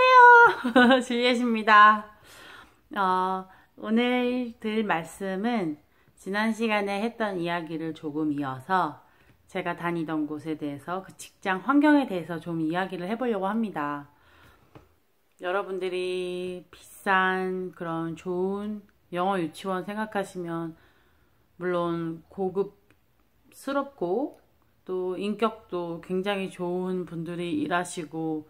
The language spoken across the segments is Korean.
안녕하세요. 줄리엣입니다. 오늘 들 말씀은 지난 시간에 했던 이야기를 조금 이어서 제가 다니던 곳에 대해서 그 직장 환경에 대해서 좀 이야기를 해보려고 합니다. 여러분들이 비싼 그런 좋은 영어 유치원 생각하시면 물론 고급스럽고 또 인격도 굉장히 좋은 분들이 일하시고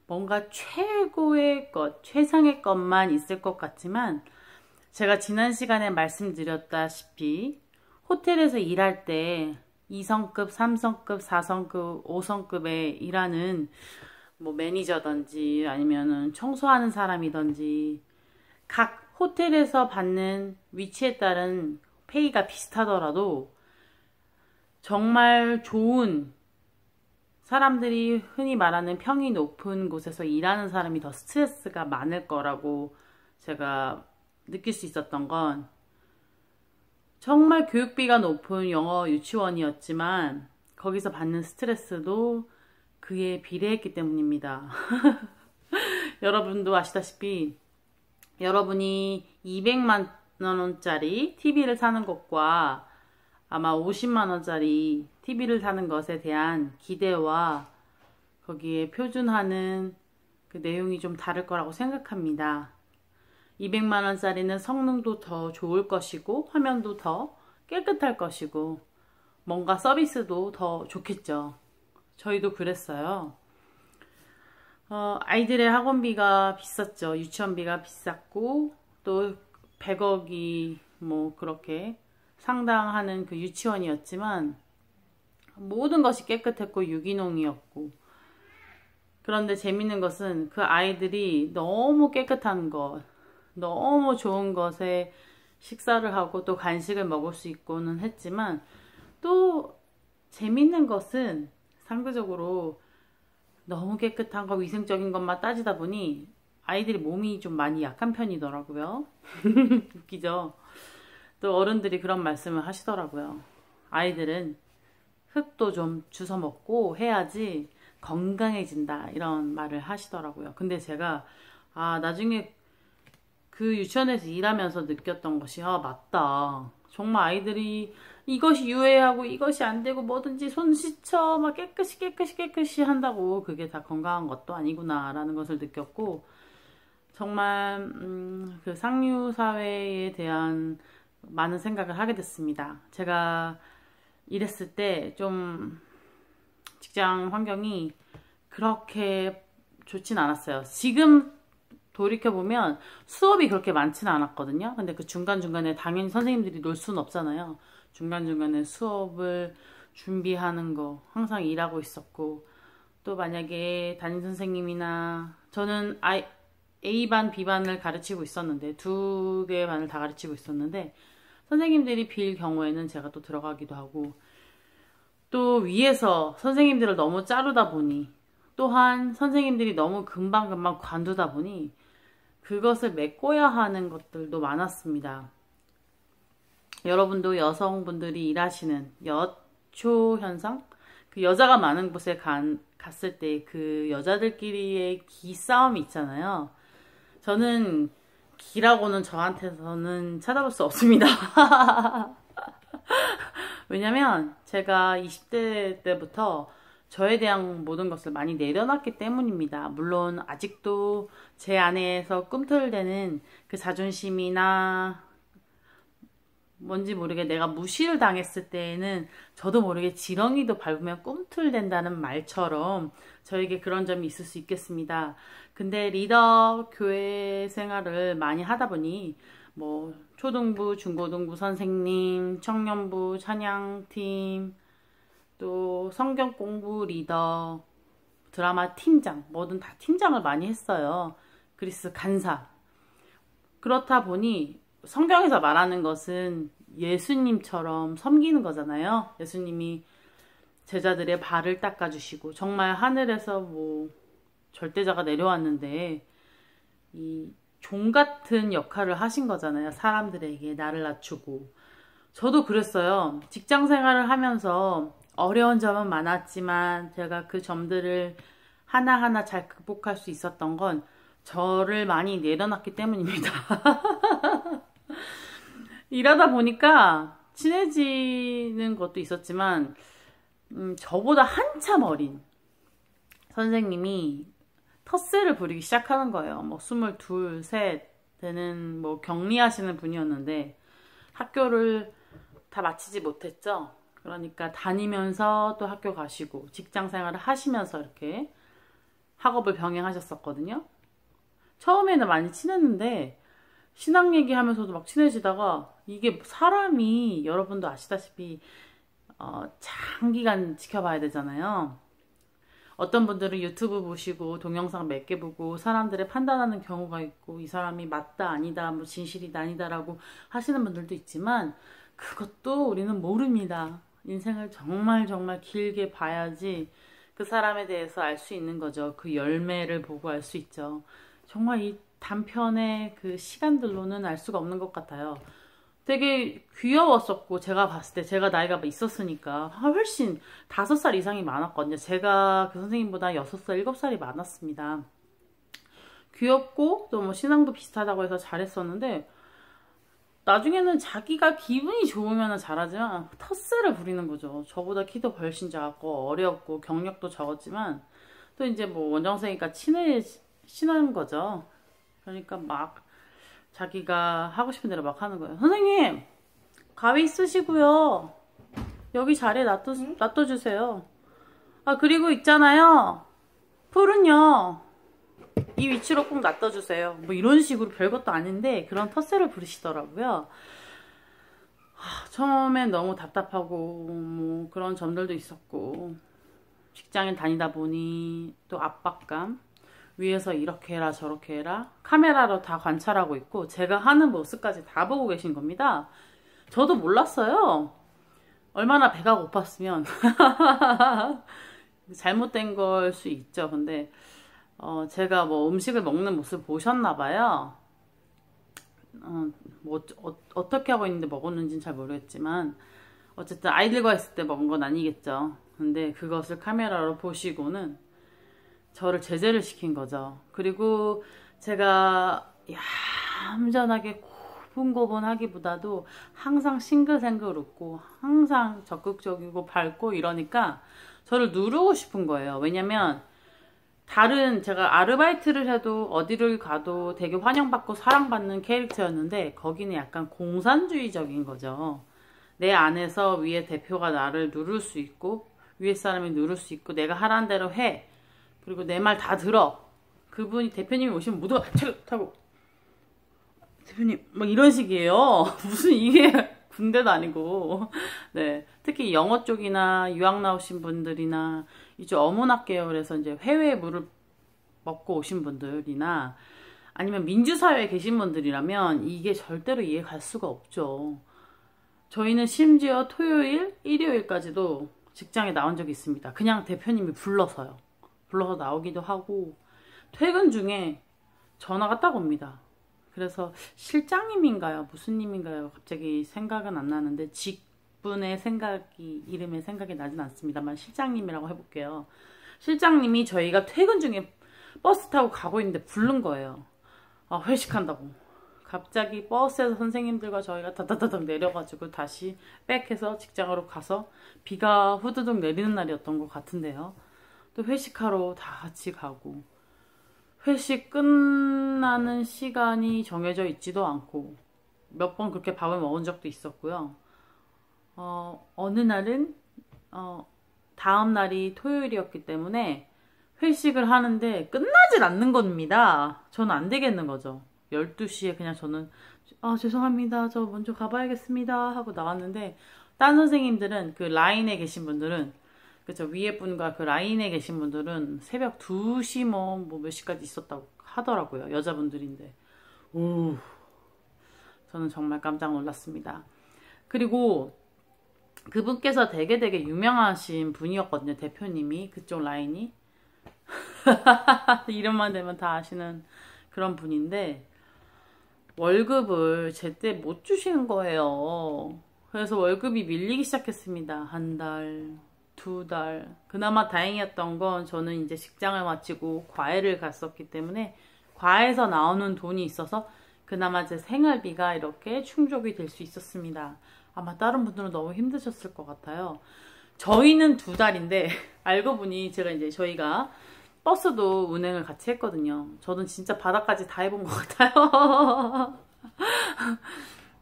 뭔가 최고의 것, 최상의 것만 있을 것 같지만 제가 지난 시간에 말씀드렸다시피 호텔에서 일할 때 2성급, 3성급, 4성급, 5성급에 일하는 뭐 매니저든지 아니면은 청소하는 사람이든지 각 호텔에서 받는 위치에 따른 페이가 비슷하더라도 정말 좋은 사람들이 흔히 말하는 평이 높은 곳에서 일하는 사람이 더 스트레스가 많을 거라고 제가 느낄 수 있었던 건 정말 교육비가 높은 영어 유치원이었지만 거기서 받는 스트레스도 그에 비례했기 때문입니다. 여러분도 아시다시피 여러분이 200만 원짜리 TV를 사는 것과 아마 50만 원짜리 TV를 사는 것에 대한 기대와 거기에 표준화는 그 내용이 좀 다를 거라고 생각합니다. 200만 원짜리는 성능도 더 좋을 것이고 화면도 더 깨끗할 것이고 뭔가 서비스도 더 좋겠죠. 저희도 그랬어요. 아이들의 학원비가 비쌌죠. 유치원비가 비쌌고 또 100억이 뭐 그렇게 상당하는 그 유치원이었지만 모든 것이 깨끗했고 유기농이었고 그런데 재밌는 것은 그 아이들이 너무 깨끗한 것, 너무 좋은 것에 식사를 하고 또 간식을 먹을 수 있고는 했지만 또 재밌는 것은 상대적으로 너무 깨끗한 거, 위생적인 것만 따지다 보니 아이들이 몸이 좀 많이 약한 편이더라고요. 웃기죠? 또 어른들이 그런 말씀을 하시더라고요. 아이들은 흙도 좀 주워 먹고 해야지 건강해진다 이런 말을 하시더라고요. 근데 제가 나중에 그 유치원에서 일하면서 느꼈던 것이 맞다. 정말 아이들이 이것이 유해하고 이것이 안 되고 뭐든지 손 씻어 막 깨끗이 한다고 그게 다 건강한 것도 아니구나 라는 것을 느꼈고 정말 그 상류 사회에 대한 많은 생각을 하게 됐습니다. 제가 일했을 때 좀 직장 환경이 그렇게 좋진 않았어요. 지금 돌이켜보면 수업이 그렇게 많지는 않았거든요. 근데 그 중간중간에 당연히 선생님들이 놀 수는 없잖아요. 중간중간에 수업을 준비하는 거 항상 일하고 있었고 또 만약에 담임 선생님이나 저는 A반, B반을 가르치고 있었는데 두 개의 반을 다 가르치고 있었는데 선생님들이 빌 경우에는 제가 또 들어가기도 하고 또 위에서 선생님들을 너무 자르다 보니 또한 선생님들이 너무 금방금방 관두다 보니 그것을 메꿔야 하는 것들도 많았습니다. 여러분도 여성분들이 일하시는 여초 현상? 그 여자가 많은 곳에 갔을 때 그 여자들끼리의 기싸움이 있잖아요. 저는 기라고는 저한테서는 찾아볼 수 없습니다. 왜냐면 제가 20대 때부터 저에 대한 모든 것을 많이 내려놨기 때문입니다. 물론 아직도 제 안에서 꿈틀대는 그 자존심이나 뭔지 모르게 내가 무시를 당했을 때에는 저도 모르게 지렁이도 밟으면 꿈틀댄다는 말처럼 저에게 그런 점이 있을 수 있겠습니다. 근데 리더 교회 생활을 많이 하다 보니 뭐 초등부, 중고등부 선생님, 청년부, 찬양팀, 또 성경 공부 리더, 드라마 팀장, 뭐든 다 팀장을 많이 했어요. 그리스 간사. 그렇다 보니 성경에서 말하는 것은 예수님처럼 섬기는 거잖아요. 예수님이 제자들의 발을 닦아주시고 정말 하늘에서 뭐 절대자가 내려왔는데 이 종 같은 역할을 하신 거잖아요. 사람들에게 나를 낮추고. 저도 그랬어요. 직장 생활을 하면서 어려운 점은 많았지만 제가 그 점들을 하나하나 잘 극복할 수 있었던 건 저를 많이 내려놨기 때문입니다. 일하다 보니까 친해지는 것도 있었지만 저보다 한참 어린 선생님이 텃세를 부리기 시작하는 거예요. 뭐 22, 3 되는 뭐 격리하시는 분이었는데 학교를 다 마치지 못했죠. 그러니까 다니면서 또 학교 가시고 직장 생활을 하시면서 이렇게 학업을 병행하셨었거든요. 처음에는 많이 친했는데 신앙 얘기하면서도 막 친해지다가 이게 사람이 여러분도 아시다시피 장기간 지켜봐야 되잖아요. 어떤 분들은 유튜브 보시고 동영상 몇 개 보고 사람들의 판단하는 경우가 있고 이 사람이 맞다 아니다 뭐 진실이다 아니다라고 하시는 분들도 있지만 그것도 우리는 모릅니다. 인생을 정말 정말 길게 봐야지 그 사람에 대해서 알 수 있는 거죠. 그 열매를 보고 알 수 있죠. 정말 이 단편의 그 시간들로는 알 수가 없는 것 같아요. 되게 귀여웠었고 제가 봤을 때 제가 나이가 있었으니까 훨씬 5살 이상이 많았거든요. 제가 그 선생님보다 6살, 7살이 많았습니다. 귀엽고 또 뭐 신앙도 비슷하다고 해서 잘했었는데 나중에는 자기가 기분이 좋으면 잘하지만 텃세를 부리는 거죠. 저보다 키도 훨씬 작고 어렵고 경력도 적었지만 또 이제 뭐 원장선생님과 친한 거죠. 그러니까 막 자기가 하고 싶은 대로 막 하는 거예요. 선생님 가위 쓰시고요. 여기 자리에 놔둬주세요. 아 그리고 있잖아요. 풀은요. 이 위치로 꼭 놔둬주세요. 뭐 이런 식으로 별것도 아닌데 그런 텃세를 부리시더라고요. 처음엔 너무 답답하고 뭐 그런 점들도 있었고 직장에 다니다 보니 또 압박감 위에서 이렇게 해라 저렇게 해라 카메라로 다 관찰하고 있고 제가 하는 모습까지 다 보고 계신 겁니다. 저도 몰랐어요. 얼마나 배가 고팠으면 잘못된 걸 수 있죠. 근데 제가 뭐 음식을 먹는 모습 보셨나 봐요. 어떻게 하고 있는데 먹었는지는 잘 모르겠지만 어쨌든 아이들과 있을 때 먹은 건 아니겠죠. 근데 그것을 카메라로 보시고는 저를 제재를 시킨 거죠. 그리고 제가 얌전하게 고분고분하기보다도 항상 싱글생글 웃고 항상 적극적이고 밝고 이러니까 저를 누르고 싶은 거예요. 왜냐면 다른 제가 아르바이트를 해도 어디를 가도 되게 환영받고 사랑받는 캐릭터였는데 거기는 약간 공산주의적인 거죠. 내 안에서 위에 대표가 나를 누를 수 있고 위에 사람이 누를 수 있고 내가 하라는 대로 해. 그리고 내 말 다 들어. 그분이 대표님이 오시면 모두가 타고 대표님 막 이런 식이에요. 무슨 이게 군대도 아니고. 네. 특히 영어 쪽이나 유학 나오신 분들이나 이제 어문학 계열에서 이제 해외 물을 먹고 오신 분들이나 아니면 민주사회에 계신 분들이라면 이게 절대로 이해 갈 수가 없죠. 저희는 심지어 토요일, 일요일까지도 직장에 나온 적이 있습니다. 그냥 대표님이 불러서요. 불러서 나오기도 하고 퇴근 중에 전화가 딱 옵니다. 그래서 실장님인가요? 무슨 님인가요? 갑자기 생각은 안 나는데 직분의 이름의 생각이 나진 않습니다만 실장님이라고 해볼게요. 실장님이 저희가 퇴근 중에 버스 타고 가고 있는데 부른 거예요. 회식한다고. 갑자기 버스에서 선생님들과 저희가 다다다닥 내려가지고 다시 백해서 직장으로 가서 비가 후두둑 내리는 날이었던 것 같은데요. 또 회식하러 다 같이 가고 회식 끝나는 시간이 정해져 있지도 않고 몇 번 그렇게 밥을 먹은 적도 있었고요. 어느 날은 다음 날이 토요일이었기 때문에 회식을 하는데 끝나질 않는 겁니다. 저는 안 되겠는 거죠. 12시에 그냥 저는 죄송합니다. 저 먼저 가봐야겠습니다 하고 나왔는데 딴 선생님들은 그 라인에 계신 분들은 그쵸 위에 분과 그 라인에 계신 분들은 새벽 2시 뭐 몇 시까지 있었다고 하더라고요. 여자분들인데 저는 정말 깜짝 놀랐습니다. 그리고 그분께서 되게 유명하신 분이었거든요. 대표님이 그쪽 라인이 이름만 대면 다 아시는 그런 분인데 월급을 제때 못 주시는 거예요. 그래서 월급이 밀리기 시작했습니다. 한 달, 2달. 그나마 다행이었던 건 저는 이제 직장을 마치고 과외를 갔었기 때문에 과외에서 나오는 돈이 있어서 그나마 제 생활비가 이렇게 충족이 될 수 있었습니다. 아마 다른 분들은 너무 힘드셨을 것 같아요. 저희는 2달인데 알고 보니 저희가 버스도 운행을 같이 했거든요. 저는 진짜 바닥까지 다 해본 것 같아요.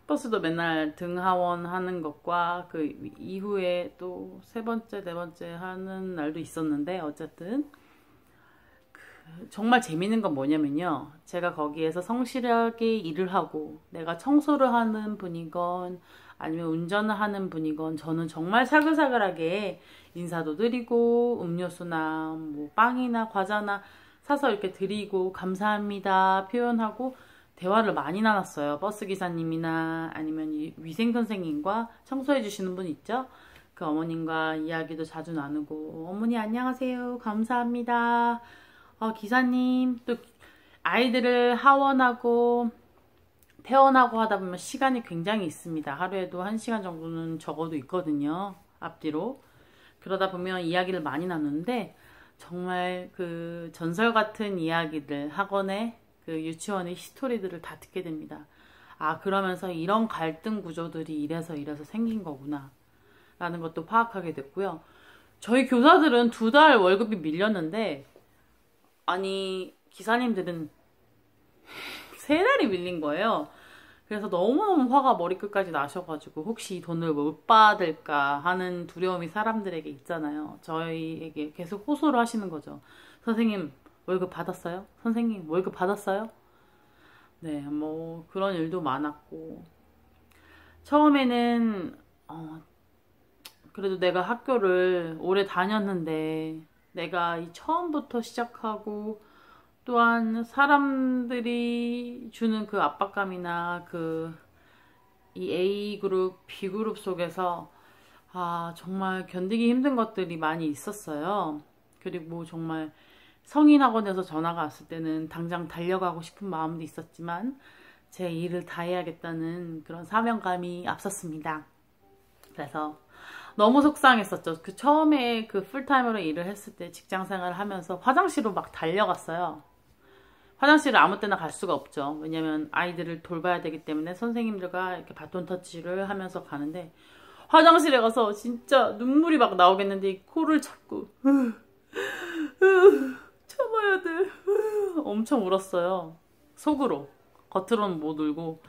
버스도 맨날 등하원 하는 것과 그 이후에 또 3번째, 4번째 하는 날도 있었는데 어쨌든 정말 재밌는 건 뭐냐면요. 제가 거기에서 성실하게 일을 하고 내가 청소를 하는 분이건 아니면 운전을 하는 분이건 저는 정말 사글사글하게 인사도 드리고 음료수나 뭐 빵이나 과자나 사서 이렇게 드리고 감사합니다 표현하고 대화를 많이 나눴어요. 버스 기사님이나 아니면 위생 선생님과 청소해 주시는 분 있죠? 그 어머님과 이야기도 자주 나누고 어머니 안녕하세요 감사합니다. 기사님 또 아이들을 하원하고 퇴원하고 하다 보면 시간이 굉장히 있습니다. 하루에도 1시간 정도는 적어도 있거든요. 앞뒤로. 그러다 보면 이야기를 많이 나누는데 정말 그 전설 같은 이야기들 학원의 그 유치원의 히스토리들을 다 듣게 됩니다. 아 그러면서 이런 갈등 구조들이 이래서 생긴 거구나 라는 것도 파악하게 됐고요. 저희 교사들은 2달 월급이 밀렸는데 아니 기사님들은 3달이 밀린 거예요. 그래서 너무너무 화가 머리끝까지 나셔가지고 혹시 이 돈을 못 받을까 하는 두려움이 사람들에게 있잖아요. 저희에게 계속 호소를 하시는 거죠. 선생님 월급 받았어요? 선생님 월급 받았어요? 네, 뭐 그런 일도 많았고 처음에는 그래도 내가 학교를 오래 다녔는데 내가 이 처음부터 시작하고 또한 사람들이 주는 그 압박감이나 이 A그룹, B그룹 속에서 정말 견디기 힘든 것들이 많이 있었어요. 그리고 정말 성인학원에서 전화가 왔을 때는 당장 달려가고 싶은 마음도 있었지만 제 일을 다 해야겠다는 그런 사명감이 앞섰습니다. 그래서 너무 속상했었죠. 그 처음에 그 풀타임으로 일을 했을 때 직장 생활을 하면서 화장실로 막 달려갔어요. 화장실을 아무 때나 갈 수가 없죠. 왜냐면 아이들을 돌봐야 되기 때문에 선생님들과 이렇게 바톤 터치를 하면서 가는데 화장실에 가서 진짜 눈물이 막 나오겠는데 이 코를 잡고 참아야 돼. 엄청 울었어요. 속으로. 겉으로는 못 울고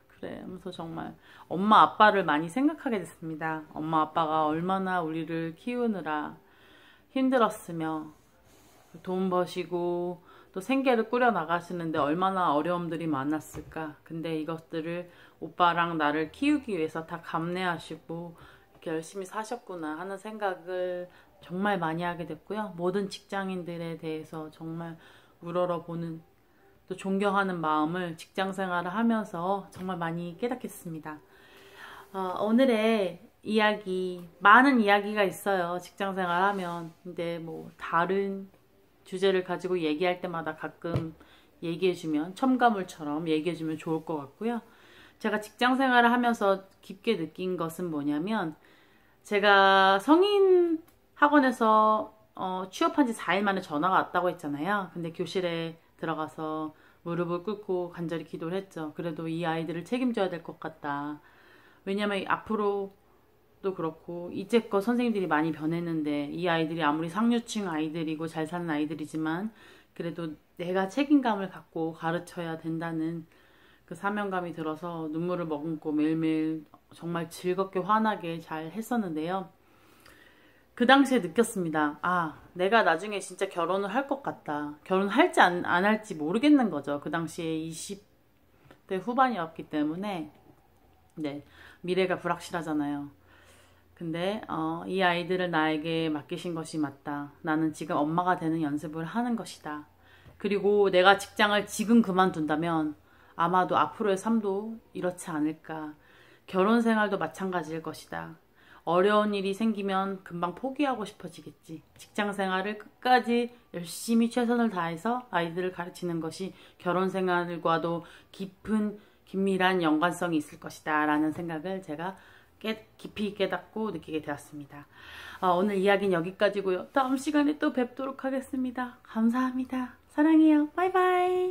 그래 하면서 정말 엄마 아빠를 많이 생각하게 됐습니다. 엄마 아빠가 얼마나 우리를 키우느라 힘들었으며 돈 버시고 또 생계를 꾸려 나가시는데 얼마나 어려움들이 많았을까. 근데 이것들을 오빠랑 나를 키우기 위해서 다 감내하시고 이렇게 열심히 사셨구나 하는 생각을 정말 많이 하게 됐고요. 모든 직장인들에 대해서 정말 우러러보는 또 존경하는 마음을 직장 생활을 하면서 정말 많이 깨닫겠습니다. 오늘의 이야기, 많은 이야기가 있어요. 직장 생활하면. 근데 뭐 다른 주제를 가지고 얘기할 때마다 가끔 얘기해주면 첨가물처럼 얘기해주면 좋을 것 같고요. 제가 직장 생활을 하면서 깊게 느낀 것은 뭐냐면 제가 성인 학원에서 취업한 지 4일 만에 전화가 왔다고 했잖아요. 근데 교실에 들어가서 무릎을 꿇고 간절히 기도를 했죠. 그래도 이 아이들을 책임져야 될 것 같다. 왜냐면 앞으로도 그렇고 이제껏 선생님들이 많이 변했는데 이 아이들이 아무리 상류층 아이들이고 잘 사는 아이들이지만 그래도 내가 책임감을 갖고 가르쳐야 된다는 그 사명감이 들어서 눈물을 머금고 매일매일 정말 즐겁게 환하게 잘 했었는데요. 그 당시에 느꼈습니다. 내가 나중에 진짜 결혼을 할 것 같다. 결혼할지 안 할지 모르겠는 거죠. 그 당시에 20대 후반이었기 때문에 네, 미래가 불확실하잖아요. 근데 이 아이들을 나에게 맡기신 것이 맞다. 나는 지금 엄마가 되는 연습을 하는 것이다. 그리고 내가 직장을 지금 그만둔다면 아마도 앞으로의 삶도 이렇지 않을까. 결혼 생활도 마찬가지일 것이다. 어려운 일이 생기면 금방 포기하고 싶어지겠지. 직장 생활을 끝까지 열심히 최선을 다해서 아이들을 가르치는 것이 결혼 생활과도 깊은 긴밀한 연관성이 있을 것이다 라는 생각을 제가 깊이 깨닫고 느끼게 되었습니다. 오늘 이야기는 여기까지고요. 다음 시간에 또 뵙도록 하겠습니다. 감사합니다. 사랑해요. 바이바이.